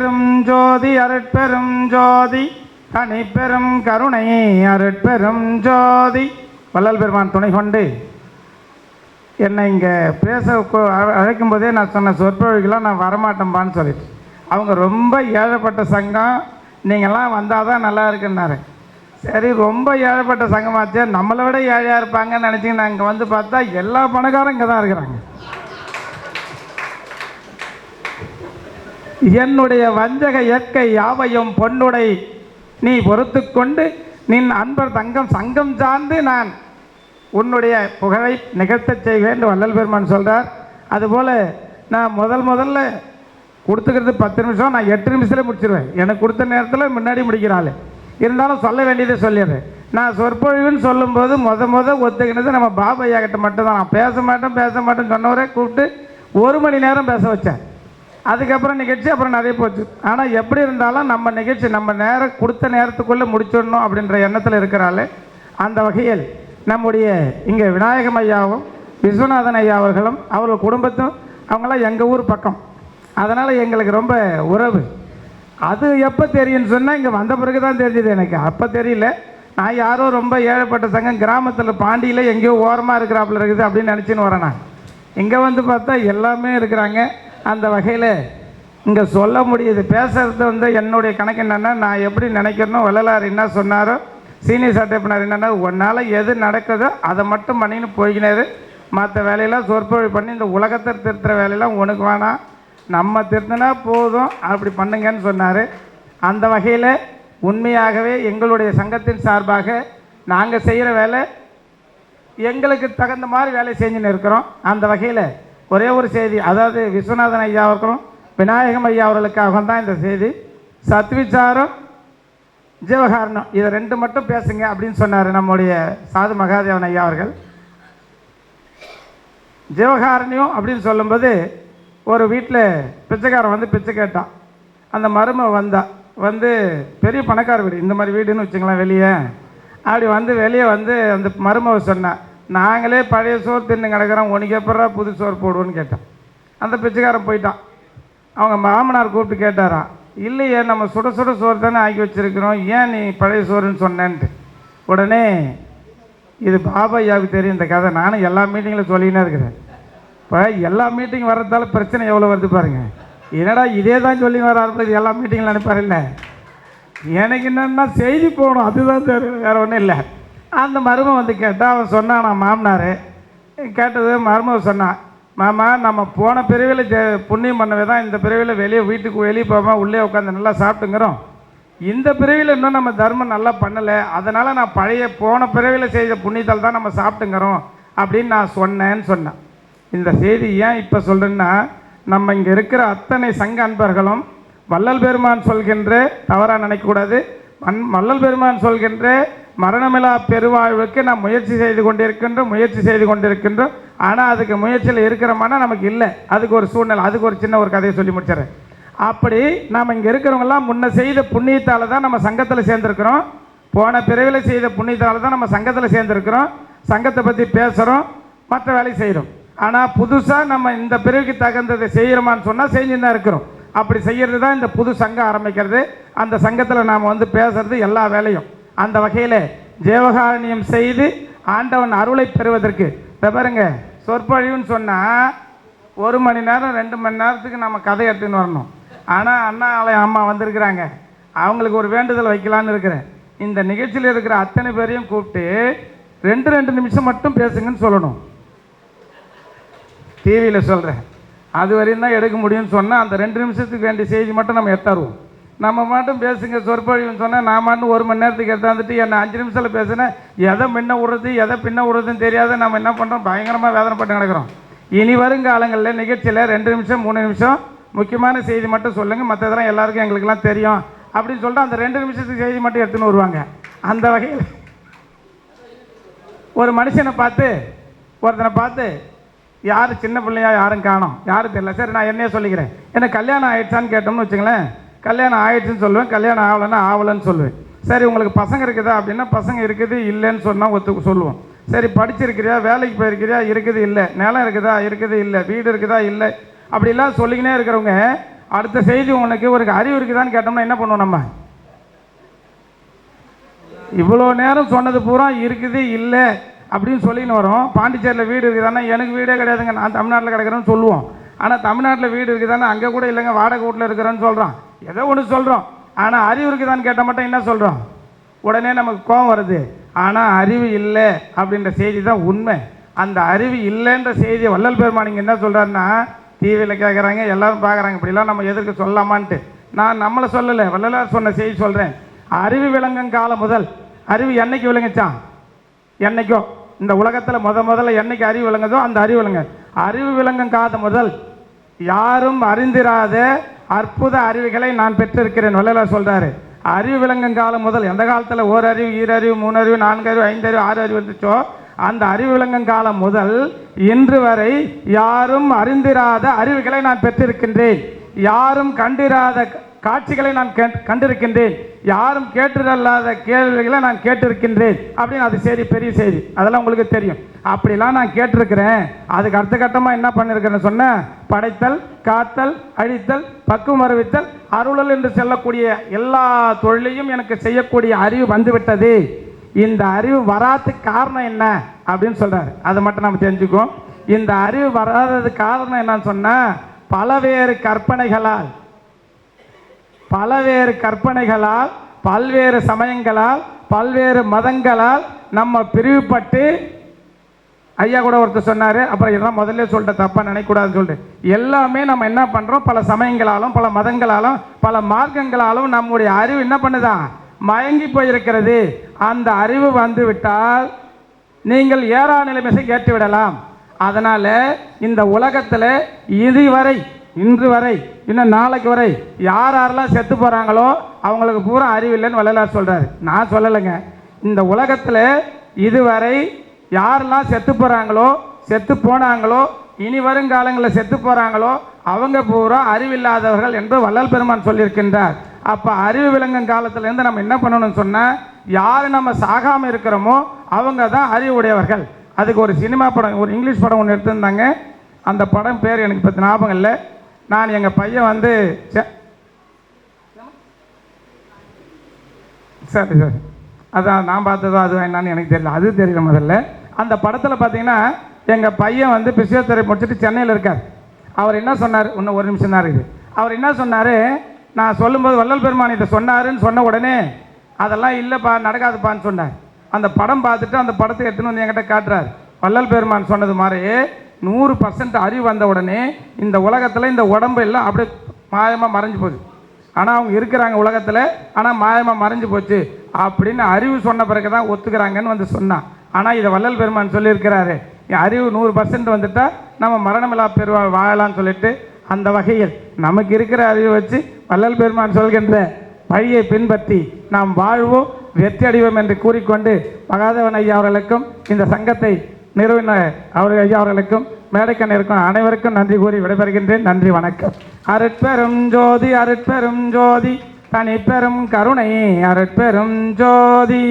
அருட்பெரும் ஜோதி அருட்பெரும் ஜோதி தனிப்பெரும் கருணை அருட்பெரும் ஜோதி. வள்ளல் பெருமான் துணை கொண்டு என்னை இங்கே பேச அழைக்கும் போதே நான் சொன்ன சொற்பொழிவுக்கெல்லாம் நான் வரமாட்டேன்பான்னு சொல்லிட்டு, அவங்க ரொம்ப ஏழைப்பட்ட சங்கம், நீங்கள்லாம் வந்தால் தான் நல்லா இருக்குன்னாரு. சரி, ரொம்ப ஏழைப்பட்ட சங்கமாச்சே, நம்மளை விட ஏழையாக இருப்பாங்கன்னு நினச்சிங்க. நான் இங்கே வந்து பார்த்தா எல்லா பணக்காரும் இங்கே தான் இருக்கிறாங்க. என்னுடைய வஞ்சக இயற்கை யாவையும் பொன்னுடை நீ பொறுத்து கொண்டு நின் அன்பர் தங்கம் சங்கம் சார்ந்து நான் உன்னுடைய புகழை நிகழ்த்தச் செய்வேன் வள்ளல் பெருமான் சொல்கிறார். அதுபோல் நான் முதல்ல கொடுத்துக்கிறது 10 நிமிஷம், நான் 8 நிமிஷத்தில் முடிச்சிடுவேன். எனக்கு கொடுத்த நேரத்தில் முன்னாடி முடிக்கிறாள். இருந்தாலும் சொல்ல வேண்டியதை சொல்லிடுறேன். நான் சொற்பொழிவுன்னு சொல்லும்போது ஒத்துக்கினது நம்ம பாபையா கிட்ட மட்டும்தான். நான் பேச மாட்டேன் சொன்னவரே கூப்பிட்டு 1 மணி நேரம் பேச வச்சேன். அதுக்கப்புறம் நிகழ்ச்சி அப்புறம் நிறைய போச்சு. ஆனால் எப்படி இருந்தாலும் நம்ம நிகழ்ச்சி நம்ம நேரம் கொடுத்த நேரத்துக்குள்ளே முடிச்சிடணும் அப்படின்ற எண்ணத்தில் இருக்கிறாள். அந்த வகையில் நம்முடைய இங்கே விநாயகம் ஐயாவும் விஸ்வநாதன் ஐயா அவர்களும் அவர்கள் குடும்பத்தும் அவங்களாம் எங்கள் ஊர் பக்கம். அதனால் எங்களுக்கு ரொம்ப உறவு. அது எப்போ தெரியும்னு சொன்னால் இங்கே வந்த பிறகு தான் தெரிஞ்சுது எனக்கு. அப்போ தெரியல. நான் யாரோ ரொம்ப ஏழைப்பட்ட சங்கம் கிராமத்தில் பாண்டியில் எங்கேயோ ஓரமாக இருக்கிறாப்புல இருக்குது அப்படின்னு நினச்சின்னு வரேன். நான் இங்கே வந்து பார்த்தா எல்லாமே இருக்கிறாங்க. அந்த வகையில் இங்கே சொல்ல முடியுது. பேசுகிறது என்னுடைய கணக்கு என்னென்னா, நான் எப்படி நினைக்கிறனோ வள்ளலார் என்ன சொன்னாரோ, சீனியர் சட்டப்பினர் என்னென்னா, உன்னால் எது நடக்குதோ அதை மட்டும் பண்ணின்னு போய்கினாரு. மற்ற வேலையெல்லாம் சொற்பொழி பண்ணி இந்த உலகத்தை திருத்துற வேலையெல்லாம் உனக்கு வேணாம், நம்ம திருத்தினா போதும், அப்படி பண்ணுங்கன்னு சொன்னார். அந்த வகையில் உண்மையாகவே எங்களுடைய சங்கத்தின் சார்பாக நாங்கள் செய்கிற வேலை எங்களுக்கு தகுந்த மாதிரி வேலை செஞ்சுன்னு இருக்கிறோம். அந்த வகையில் ஒரே ஒரு செய்தி, அதாவது விஸ்வநாதன் ஐயா அவர்களும் விநாயகம் ஐயா அவர்களுக்காக தான் இந்த செய்தி. சத்விச்சாரம் ஜீவகாரணம் இதை 2 மட்டும் பேசுங்க அப்படின்னு சொன்னார் நம்முடைய சாது மகாதேவன் ஐயா அவர்கள். ஜீவகாரணியம் அப்படின்னு சொல்லும்போது ஒரு வீட்டில் பிச்சைக்காரன் வந்து பிச்சை கேட்டான். அந்த மருமை வந்து பெரிய பணக்கார வீடு, இந்த மாதிரி வீடுன்னு வச்சுங்களேன் வெளியே. அப்படி வெளியே அந்த மருமவை சொன்னான், நாங்களே பழைய சோறு தின்னு கிடக்கிறோம், உனக்கு எப்படா புது சோறு போடுவோன்னு கேட்டான். அந்த பிச்சைக்காரன் போயிட்டான். அவங்க மாமனார் கூப்பிட்டு கேட்டாராம், இல்லையே நம்ம சுட சுட சோறு தானே ஆக்கி வச்சுருக்கிறோம், ஏன் நீ பழைய சோறுன்னு சொன்னேன்ட்டு. உடனே இது பாபா ஐயாவுக்கு தெரியும் இந்த கதை, நானும் எல்லா மீட்டிங்கில் சொல்லினே இருக்கிறேன். இப்போ எல்லா மீட்டிங் வர்றதால பிரச்சனை எவ்வளோ வருது பாருங்கள். என்னடா இதே தான் சொல்லி வர எல்லா மீட்டிங்கில் நினைப்பார். இல்லை, எனக்கு என்னென்னா செய்தி போகணும், அதுதான் தெரியும், வேறு ஒன்றும் இல்லை. அந்த மருமன் கேட்டால் அவன் சொன்னான், நான் மாமனார் கேட்டது மருமன் சொன்னான், மாமா நம்ம போன பிறவியில் புண்ணியம் பண்ணவே தான் இந்த பிறவியில் வீட்டுக்கு வெளியே போகாமல் உள்ளே உட்காந்து நல்லா சாப்பிட்டுங்கிறோம். இந்த பிறவியில் இன்னும் நம்ம தர்மம் நல்லா பண்ணலை, அதனால் நான் போன பிறவியில் செய்த புண்ணியத்தால் தான் நம்ம சாப்பிட்டுங்கிறோம் அப்படின்னு நான் சொன்னேன்னு சொன்னேன். இந்த செய்தி ஏன் இப்போ சொல்கிறேன்னா, நம்ம இங்கே இருக்கிற அத்தனை சங்க அன்பர்களும் வள்ளல் பெருமான் சொல்கின்ற, தவறாக நினைக்கக்கூடாது, வள்ளல் பெருமான் சொல்கின்ற மரணமில்லா பெருவாழ்வுக்கு நாம் முயற்சி செய்து கொண்டிருக்கின்றோம். ஆனால் அதுக்கு முயற்சியில் இருக்கிறோம்னா நமக்கு இல்லை. அதுக்கு ஒரு சூழ்நிலை, அதுக்கு ஒரு சின்ன ஒரு கதையை சொல்லி முடிச்சிடறேன். அப்படி நாம் இங்கே இருக்கிறவங்களாம் முன்ன செய்த புண்ணியத்தால் தான் நம்ம சங்கத்தில் சேர்ந்துருக்கிறோம். போன பிறவியில் செய்த புண்ணியத்தால் தான் நம்ம சங்கத்தில் சேர்ந்துருக்கிறோம். சங்கத்தை பற்றி பேசுகிறோம், மற்ற வேலையை செய்கிறோம். ஆனால் புதுசாக நம்ம இந்த பிறவிக்கு தகுந்ததை செய்கிறோமான்னு சொன்னால் செஞ்சுன்னு தான் இருக்கிறோம். அப்படி செய்கிறது தான் இந்த புது சங்கம் ஆரம்பிக்கிறது. அந்த சங்கத்தில் நாம் பேசுகிறது எல்லா வேலையும். அந்த வகையில் ஜீவகாரணியம் செய்து ஆண்டவன் அருளை பெறுவதற்கு பாருங்க, சொற்பொழிவுன்னு சொன்னால் 1 மணி நேரம் 2 மணி நேரத்துக்கு நம்ம கதை எடுத்துன்னு வரணும். ஆனால் அண்ணா ஆலயம் அம்மா வந்திருக்கிறாங்க, அவங்களுக்கு ஒரு வேண்டுதல் வைக்கலான்னு இருக்கிறேன். இந்த நிகழ்ச்சியில் இருக்கிற அத்தனை பேரையும் கூப்பிட்டு 2 நிமிஷம் மட்டும் பேசுங்கன்னு சொல்லணும். டிவியில் சொல்கிறேன், அது வரையும் தான் எடுக்க முடியும்னு சொன்னால் அந்த 2 நிமிஷத்துக்கு வேண்டிய செய்தி மட்டும் நம்ம எடுத்தாருவோம். நம்ம மட்டும் பேசுங்க சொற்பொழிவுன்னு சொன்னால் நான் மட்டும் 1 மணி நேரத்துக்கு எடுத்தாந்துட்டு என்ன 5 நிமிஷத்தில் பேசுனேன், எதை முன்ன விடுறது எதை பின்ன விடுறதுன்னு தெரியாத நம்ம என்ன பண்ணுறோம், பயங்கரமாக வேதனைப்பட்டு நடக்கிறோம். இனி வருங்காலங்களில் நிகழ்ச்சியில் 2 நிமிஷம் 3 நிமிஷம் முக்கியமான செய்தி மட்டும் சொல்லுங்கள், மற்றதெல்லாம் எல்லாருக்கும் எங்களுக்கெல்லாம் தெரியும் அப்படின்னு சொல்லிட்டு அந்த 2 நிமிஷத்துக்கு செய்தி மட்டும் எடுத்துன்னு வருவாங்க. அந்த வகையில் ஒரு மனுஷனை பார்த்து ஒருத்தனை பார்த்து யார் சின்ன பிள்ளையா யாரும் காணோம், யாரும் தெரியல, சரி நான் என்னையே சொல்லிக்கிறேன், எனக்கு கல்யாணம் ஆகிடுச்சான்னு கேட்டோம்னு வச்சுங்களேன், கல்யாணம் ஆகிடுச்சுன்னு சொல்லுவேன், கல்யாணம் ஆகலைன்னா ஆகலைன்னு சொல்லுவேன். சரி உங்களுக்கு பசங்க இருக்குதா அப்படின்னா பசங்க இருக்குது இல்லைன்னு சொன்னால் சொல்லுவோம். சரி படிச்சிருக்கிறியா, வேலைக்கு போயிருக்கிறியா, இருக்குது இல்லை, நிலம் இருக்குதா, இருக்குது இல்லை, வீடு இருக்குதா, இல்லை, அப்படிலாம் சொல்லிக்கினே இருக்கிறவங்க அடுத்த செய்தி உனக்கு ஒரு அறிவு இருக்குதான்னு கேட்டோம்னா என்ன பண்ணுவோம் நம்ம? இவ்வளோ நேரம் சொன்னது பூரா இருக்குது இல்லை அப்படின்னு சொல்லின்னு வரோம். பாண்டிச்சேரியில் வீடு இருக்குதானா, எனக்கு வீடே கிடையாதுங்க, நான் தமிழ்நாட்டில் கிடக்கிறேன்னு சொல்லுவோம். ஆனால் தமிழ்நாட்டில் வீடு இருக்குதானே, அங்கே கூட இல்லைங்க, வாடகை வீட்டில் இருக்கிறேன்னு சொல்கிறான். ஏதோ ஒன்று சொல்கிறோம். ஆனால் அறிவு இருக்குதான்னு கேட்டால் மட்டும் என்ன சொல்கிறோம்? உடனே நமக்கு கோபம் வருது. ஆனால் அறிவு இல்லை அப்படின்ற செய்தி தான் உண்மை. அந்த அறிவு இல்லைன்ற செய்தியை வள்ளல் பெருமான் இங்கே என்ன சொல்கிறாருன்னா, டிவியில் கேட்குறாங்க, எல்லோரும் பார்க்குறாங்க, இப்படிலாம் நம்ம எதிர்க்க சொல்லலாமான்ட்டு. நான் நம்மளை சொல்லலை, வள்ளலார் சொன்ன செய்தி சொல்கிறேன். அறிவு விளங்கும் காலம் முதல், அறிவு என்னைக்கு விளங்குச்சான்? என்னைக்கோ இந்த உலகத்தில் முதல்ல என்னைக்கு அறிவு விளங்குதோ அந்த அறிவு விளங்க. அறிவு விளங்கும் காலம் முதல் யாரும் அறிந்திராத அற்புத அறிவுகளை நான் பெற்றிருக்கிறேன் வள்ளலார் சொல்கிறாரு. அறிவு விளங்கும் காலம் முதல், எந்த காலத்தில் ஓர் அறிவு, ஈரறிவு, 3 அறிவு, 4 அறிவு, 5 அறிவு, 6 அறிவு இருந்துச்சோ அந்த அறிவு விளங்கும் காலம் முதல் இன்று வரை யாரும் அறிந்திராத அறிவுகளை நான் பெற்றிருக்கின்றேன். யாரும் கண்டிராத காட்சிகளை நான் கண்டிருக்கின்றேன். யாரும் கேட்டுதல்லாத கேள்விகளை நான் கேட்டிருக்கின்றேன் அப்படின்னு. அது சரி, பெரிய செய்தி, அதெல்லாம் உங்களுக்கு தெரியும். அப்படிலாம் நான் கேட்டிருக்கிறேன். அதுக்கு அடுத்த கட்டமாக என்ன பண்ணியிருக்கிறேன்னு சொன்ன, படைத்தல், காத்தல், அழித்தல், பக்குவம் அறிவித்தல், அருளல் என்று சொல்லக்கூடிய எல்லா தொழிலையும் எனக்கு செய்யக்கூடிய அறிவு வந்துவிட்டது. இந்த அறிவு வராதுக்கு காரணம் என்ன அப்படின்னு சொல்கிறார். அதை மட்டும் நம்ம தெரிஞ்சுக்குவோம். இந்த அறிவு வராததுக்கு காரணம் என்னன்னு சொன்னால், பல்வேறு கற்பனைகளால் பல்வேறு சமயங்களால் பல்வேறு மதங்களால் நம்ம பிரிவுபட்டு, ஐயா கூட ஒருத்தர் சொன்னார், அப்புறம் இதெல்லாம் முதல்ல சொல்லிட்டு தப்பாக நினைக்கக்கூடாதுன்னு சொல்லிட்டு, எல்லாமே நம்ம என்ன பண்ணுறோம், பல சமயங்களாலும் பல மதங்களாலும் பல மார்க்கங்களாலும் நம்முடைய அறிவு என்ன பண்ணுதான், மயங்கி போயிருக்கிறது. அந்த அறிவு வந்து விட்டால் நீங்கள் ஏறா நிலைமை ஏற்றி விடலாம். அதனால் இந்த உலகத்தில் இதுவரை, இன்று வரை, இன்னும் நாளைக்கு வரை யாரெல்லாம் செத்து போகிறாங்களோ அவங்களுக்கு பூரா அறிவு இல்லைன்னு வள்ளலார் சொல்கிறார். நான் சொல்லலைங்க. இந்த உலகத்தில் இதுவரை யாரெல்லாம் செத்து போகிறாங்களோ, செத்து போனாங்களோ, இனி வருங்காலங்களில் செத்து போகிறாங்களோ அவங்க பூரா அறிவில்லாதவர்கள் என்று வள்ளல் பெருமான் சொல்லியிருக்கின்றார். அப்போ அறிவு விளங்கும் காலத்திலேருந்து நம்ம என்ன பண்ணணும்னு சொன்னால், யார் நம்ம சாகாமல் இருக்கிறோமோ அவங்க தான் அறிவுடையவர்கள். அதுக்கு ஒரு சினிமா படம், ஒரு இங்கிலீஷ் படம் ஒன்று எடுத்திருந்தாங்க. அந்த படம் பேர் எனக்கு இப்போ ஞாபகம் இல்லை. நான் எங்கள் பையன் வந்து சரி அதான் நான் பார்த்ததோ அது என்னன்னு எனக்கு தெரியல, அது தெரியல. முதல்ல அந்த படத்தில் பார்த்தீங்கன்னா எங்கள் பையன் வந்து பிசியோதெரபி முடிச்சுட்டு சென்னையில் இருக்கார். அவர் என்ன சொன்னார், இன்னும் ஒரு நிமிஷம் தான் இருக்குது. அவர் என்ன சொன்னார், நான் சொல்லும்போது வள்ளல் பெருமான் இதை சொன்னாருன்னு சொன்ன உடனே அதெல்லாம் இல்லைப்பா நடக்காதுப்பான்னு சொன்னார். அந்த படம் பார்த்துட்டு அந்த படத்தை எடுத்துன்னு வந்து என்கிட்ட காட்டுறார். வள்ளல் பெருமான் சொன்னது மாதிரி 100% அறிவு வந்த உடனே இந்த உலகத்தில் இந்த உடம்பு எல்லாம் அப்படியே மாயமாக மறைஞ்சு போகுது. ஆனால் அவங்க இருக்கிறாங்க உலகத்தில், ஆனால் மாயமாக மறைஞ்சு போச்சு அப்படின்னு அறிவு சொன்ன பிறகு தான் ஒத்துக்கிறாங்கன்னு வந்து சொன்னான். ஆனால் இதை வள்ளல் பெருமான் சொல்லியிருக்கிறாரு, அறிவு 100% வந்துட்டால் நம்ம மரணமில்லா பெருவாழ் வாழலாம்னு சொல்லிட்டு, அந்த வகையில் நமக்கு இருக்கிற அறிவை வச்சு வள்ளல் பெருமான் சொல்கின்ற வழியை பின்பற்றி நாம் வாழ்வோம், வெற்றி அடைவோம் என்று கூறிக்கொண்டு மகாதேவன் ஐயா அவர்களுக்கும் இந்த சங்கத்தை நிறுவன ஐயா அவர்களுக்கும் மேடைக்கண் இருக்கும் அனைவருக்கும் நன்றி கூறி விடைபெறுகின்றேன். நன்றி, வணக்கம். அருட்பெரும் ஜோதி, அருட்பெரும் ஜோதி, தனிப்பெரும் கருணை, அருட்பெரும் ஜோதி.